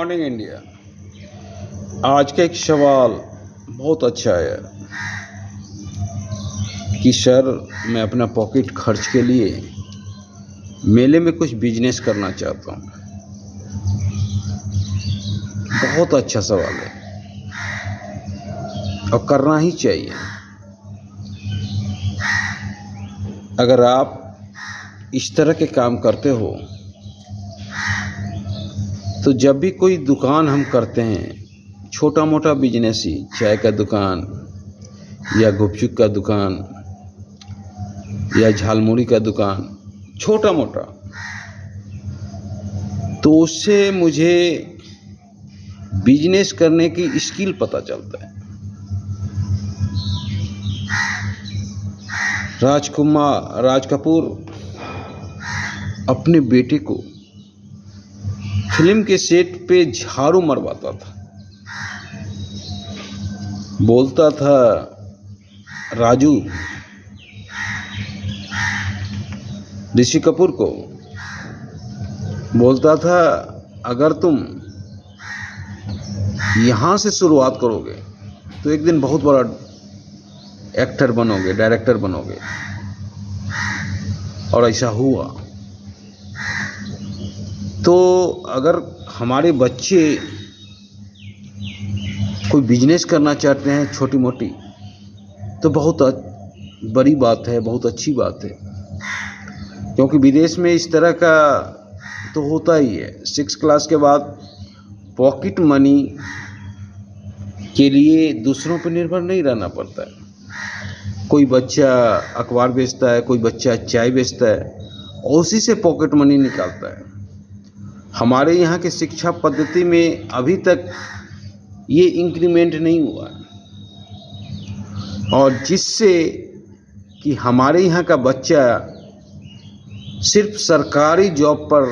Morning India. आज का एक सवाल बहुत अच्छा है कि सर मैं अपना पॉकेट खर्च के लिए मेले में कुछ बिजनेस करना चाहता हूँ। बहुत अच्छा सवाल है और करना ही चाहिए। अगर आप इस तरह के काम करते हो तो जब भी कोई दुकान हम करते हैं, छोटा मोटा बिजनेस ही, चाय का दुकान या गुपचुप का दुकान या झालमुड़ी का दुकान, छोटा मोटा, तो उससे मुझे बिजनेस करने की स्किल पता चलता है। राज कपूर अपने बेटे को फिल्म के सेट पे झाड़ू मरवाता था। बोलता था, राजू, ऋषि कपूर को बोलता था, अगर तुम यहाँ से शुरुआत करोगे तो एक दिन बहुत बड़ा एक्टर बनोगे, डायरेक्टर बनोगे। और ऐसा हुआ। तो अगर हमारे बच्चे कोई बिजनेस करना चाहते हैं छोटी मोटी, तो बहुत बड़ी बात है, बहुत अच्छी बात है। क्योंकि विदेश में इस तरह का तो होता ही है। 6 क्लास के बाद पॉकेट मनी के लिए दूसरों पर निर्भर नहीं रहना पड़ता है। कोई बच्चा अखबार बेचता है, कोई बच्चा चाय बेचता है और उसी से पॉकेट मनी निकालता है। हमारे यहाँ के शिक्षा पद्धति में अभी तक ये इंक्रीमेंट नहीं हुआ, और जिससे कि हमारे यहाँ का बच्चा सिर्फ सरकारी जॉब पर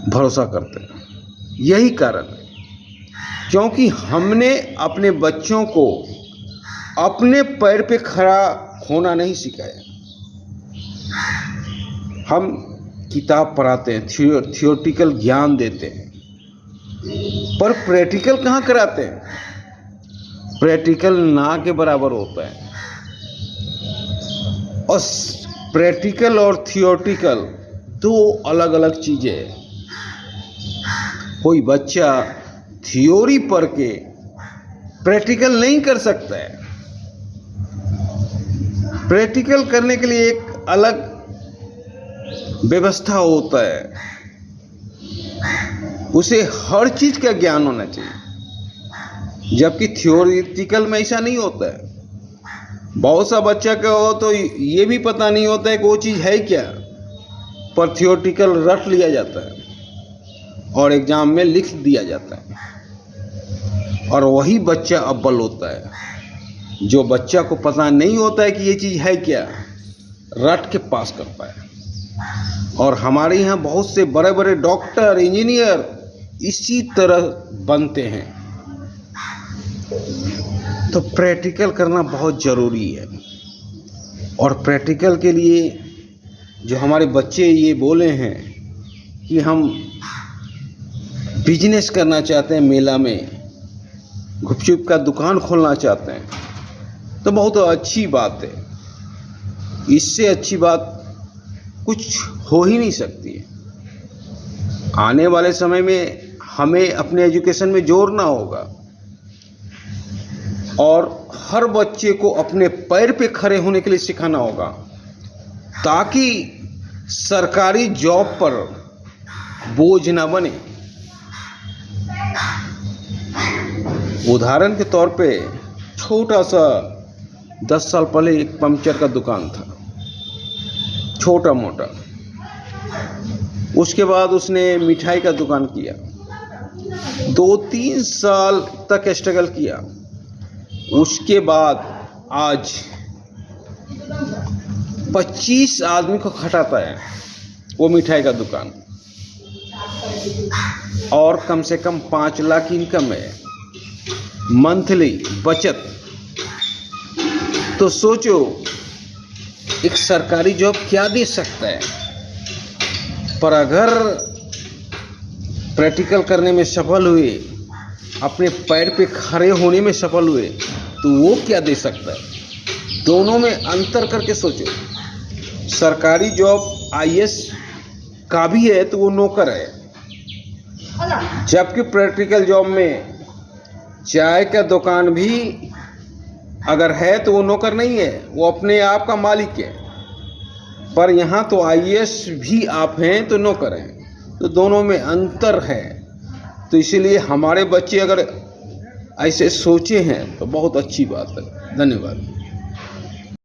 भरोसा करते हैं। यही कारण है, क्योंकि हमने अपने बच्चों को अपने पैर पे खड़ा होना नहीं सिखाया। हम किताब पढ़ाते हैं, थियोरेटिकल ज्ञान देते हैं, पर प्रैक्टिकल कहाँ कराते हैं? प्रैक्टिकल ना के बराबर होता है। और प्रैक्टिकल और थियोरेटिकल दो अलग अलग चीज़ें हैं। कोई बच्चा थियोरी पढ़ के प्रैक्टिकल नहीं कर सकता है। प्रैक्टिकल करने के लिए एक अलग व्यवस्था होता है। उसे हर चीज़ का ज्ञान होना चाहिए, जबकि थियोरिटिकल में ऐसा नहीं होता है। बहुत सा बच्चा का हो तो ये भी पता नहीं होता है कि वो चीज़ है क्या, पर थियोरिटिकल रट लिया जाता है और एग्ज़ाम में लिख दिया जाता है। और वही बच्चा अव्वल होता है। जो बच्चा को पता नहीं होता है कि ये चीज़ है क्या, रट के पास करता है। और हमारे यहाँ बहुत से बड़े बड़े डॉक्टर, इंजीनियर इसी तरह बनते हैं। तो प्रैक्टिकल करना बहुत ज़रूरी है। और प्रैक्टिकल के लिए जो हमारे बच्चे ये बोले हैं कि हम बिजनेस करना चाहते हैं, मेला में गुपचुप का दुकान खोलना चाहते हैं, तो बहुत अच्छी बात है। इससे अच्छी बात कुछ हो ही नहीं सकती है। आने वाले समय में हमें अपने एजुकेशन में जोड़ना होगा और हर बच्चे को अपने पैर पे खड़े होने के लिए सिखाना होगा, ताकि सरकारी जॉब पर बोझ ना बने। उदाहरण के तौर पे छोटा सा 10 साल पहले एक पंचर का दुकान था, छोटा मोटा। उसके बाद उसने मिठाई का दुकान किया, 2-3 साल तक स्ट्रगल किया। उसके बाद आज 25 आदमी को खटाता है वो मिठाई का दुकान, और कम से कम 5 लाख इनकम है मंथली बचत। तो सोचो एक सरकारी जॉब क्या दे सकता है, पर अगर प्रैक्टिकल करने में सफल हुए, अपने पैर पे खड़े होने में सफल हुए, तो वो क्या दे सकता है? दोनों में अंतर करके सोचो। सरकारी जॉब आईएएस का भी है तो वो नौकर है, जबकि प्रैक्टिकल जॉब में चाय का दुकान भी अगर है तो वो नौकर नहीं है, वो अपने आप का मालिक है। पर यहाँ तो आईएएस भी आप हैं तो नौकर हैं, तो दोनों में अंतर है। तो इसीलिए हमारे बच्चे अगर ऐसे सोचे हैं तो बहुत अच्छी बात है। धन्यवाद।